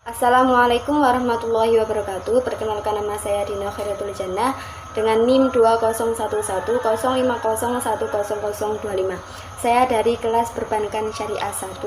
Assalamualaikum warahmatullahi wabarakatuh. Perkenalkan, nama saya Dina Khairatul Jannah dengan NIM 201110501025. Saya dari kelas Perbankan Syariah 1.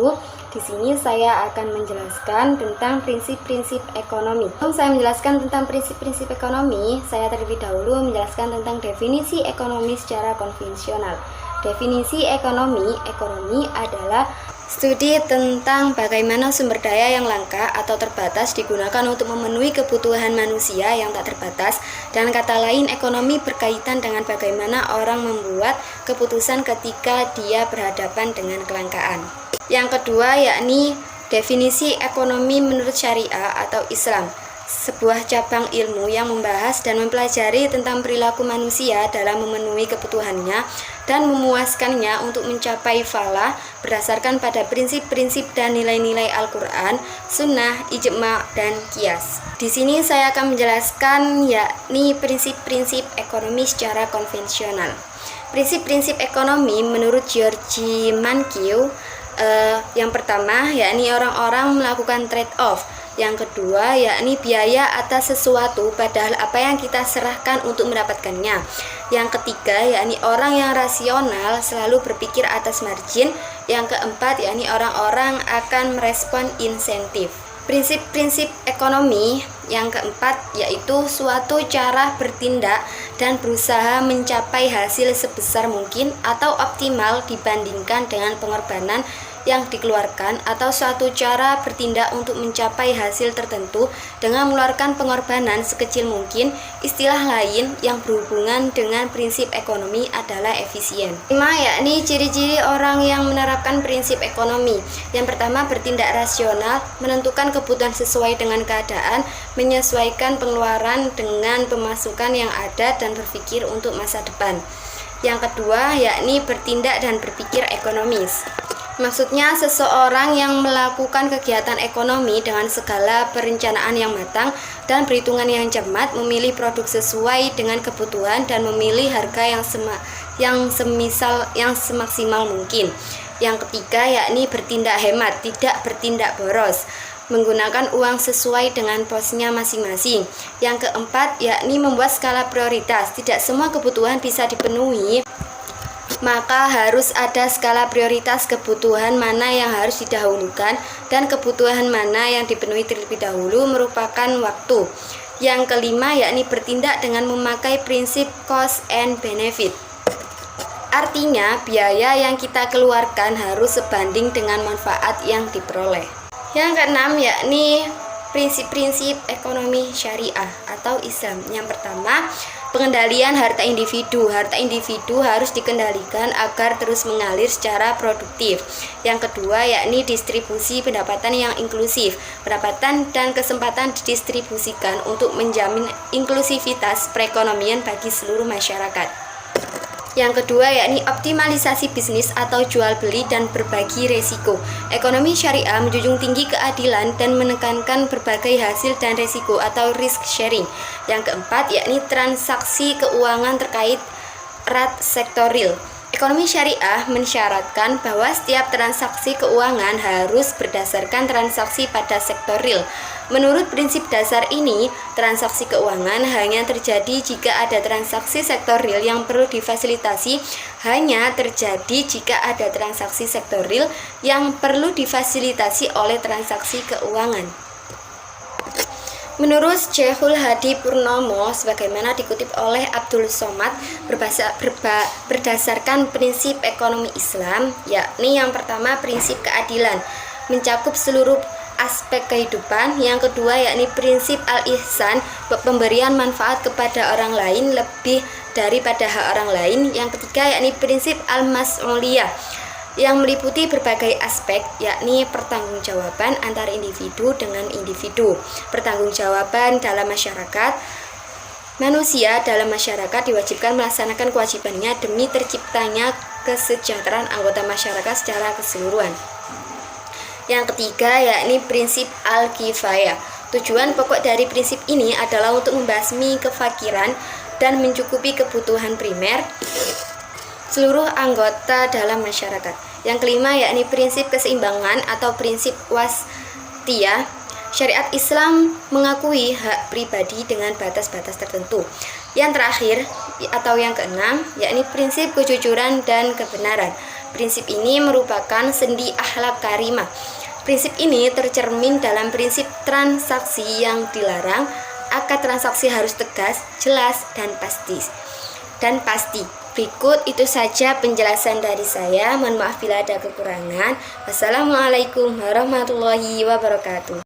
Di sini saya akan menjelaskan tentang prinsip-prinsip ekonomi. Sebelum saya menjelaskan tentang prinsip-prinsip ekonomi, saya terlebih dahulu menjelaskan tentang definisi ekonomi secara konvensional. Definisi ekonomi adalah studi tentang bagaimana sumber daya yang langka atau terbatas digunakan untuk memenuhi kebutuhan manusia yang tak terbatas, dan kata lain ekonomi berkaitan dengan bagaimana orang membuat keputusan ketika dia berhadapan dengan kelangkaan. Yang kedua yakni definisi ekonomi menurut syariah atau Islam, sebuah cabang ilmu yang membahas dan mempelajari tentang perilaku manusia dalam memenuhi kebutuhannya dan memuaskannya untuk mencapai falah berdasarkan pada prinsip-prinsip dan nilai-nilai Al-Quran, Sunnah, Ijma, dan Qiyas. Di sini saya akan menjelaskan yakni prinsip-prinsip ekonomi secara konvensional. Prinsip-prinsip ekonomi menurut George Mankiw, yang pertama yakni orang-orang melakukan trade-off. Yang kedua yakni biaya atas sesuatu padahal apa yang kita serahkan untuk mendapatkannya. Yang ketiga yakni orang yang rasional selalu berpikir atas margin. Yang keempat yakni orang-orang akan merespon insentif. Prinsip-prinsip ekonomi yang keempat yaitu suatu cara bertindak dan berusaha mencapai hasil sebesar mungkin atau optimal dibandingkan dengan pengorbanan yang dikeluarkan, atau suatu cara bertindak untuk mencapai hasil tertentu dengan mengeluarkan pengorbanan sekecil mungkin. Istilah lain yang berhubungan dengan prinsip ekonomi adalah efisien. 5 yakni ciri-ciri orang yang menerapkan prinsip ekonomi. Yang pertama, bertindak rasional, menentukan kebutuhan sesuai dengan keadaan, menyesuaikan pengeluaran dengan pemasukan yang ada dan berpikir untuk masa depan. Yang kedua yakni bertindak dan berpikir ekonomis. Maksudnya seseorang yang melakukan kegiatan ekonomi dengan segala perencanaan yang matang dan perhitungan yang cermat, memilih produk sesuai dengan kebutuhan dan memilih harga yang semaksimal mungkin. Yang ketiga yakni bertindak hemat, tidak bertindak boros, menggunakan uang sesuai dengan posnya masing-masing. Yang keempat yakni membuat skala prioritas, tidak semua kebutuhan bisa dipenuhi, maka harus ada skala prioritas kebutuhan mana yang harus didahulukan dan kebutuhan mana yang dipenuhi terlebih dahulu merupakan waktu. Yang kelima yakni bertindak dengan memakai prinsip cost and benefit. Artinya biaya yang kita keluarkan harus sebanding dengan manfaat yang diperoleh. Yang keenam yakni prinsip-prinsip ekonomi syariah atau Islam. Yang pertama, pengendalian harta individu. Harta individu harus dikendalikan agar terus mengalir secara produktif. Yang kedua yakni distribusi pendapatan yang inklusif. Pendapatan dan kesempatan didistribusikan untuk menjamin inklusivitas perekonomian bagi seluruh masyarakat. Yang kedua yakni optimalisasi bisnis atau jual beli dan berbagi resiko. Ekonomi syariah menjunjung tinggi keadilan dan menekankan berbagai hasil dan resiko atau risk sharing. Yang keempat yakni transaksi keuangan terkait erat sektor real. Ekonomi syariah mensyaratkan bahwa setiap transaksi keuangan harus berdasarkan transaksi pada sektor real. Menurut prinsip dasar ini, transaksi keuangan hanya terjadi jika ada transaksi sektor real yang perlu difasilitasi, hanya terjadi jika ada transaksi sektor real yang perlu difasilitasi oleh transaksi keuangan. Menurut Syekhul Hadi Purnomo, sebagaimana dikutip oleh Abdul Somad, berdasarkan prinsip ekonomi Islam, yakni yang pertama prinsip keadilan, mencakup seluruh aspek kehidupan. Yang kedua yakni prinsip al-ihsan, pemberian manfaat kepada orang lain lebih daripada hak orang lain. Yang ketiga yakni prinsip al-mas'uliyah, yang meliputi berbagai aspek, yakni pertanggungjawaban antara individu dengan individu, pertanggungjawaban dalam masyarakat. Manusia dalam masyarakat diwajibkan melaksanakan kewajibannya demi terciptanya kesejahteraan anggota masyarakat secara keseluruhan. Yang ketiga yakni prinsip al-kifayah. Tujuan pokok dari prinsip ini adalah untuk membasmi kefakiran dan mencukupi kebutuhan primer seluruh anggota dalam masyarakat. Yang kelima yakni prinsip keseimbangan atau prinsip wasatiyah. Syariat Islam mengakui hak pribadi dengan batas-batas tertentu. Yang terakhir atau yang keenam, yakni prinsip kejujuran dan kebenaran. Prinsip ini merupakan sendi akhlak karimah. Prinsip ini tercermin dalam prinsip transaksi yang dilarang. Akad transaksi harus tegas, jelas, dan pasti. Berikut itu saja penjelasan dari saya. Mohon maaf bila ada kekurangan. Wassalamualaikum warahmatullahi wabarakatuh.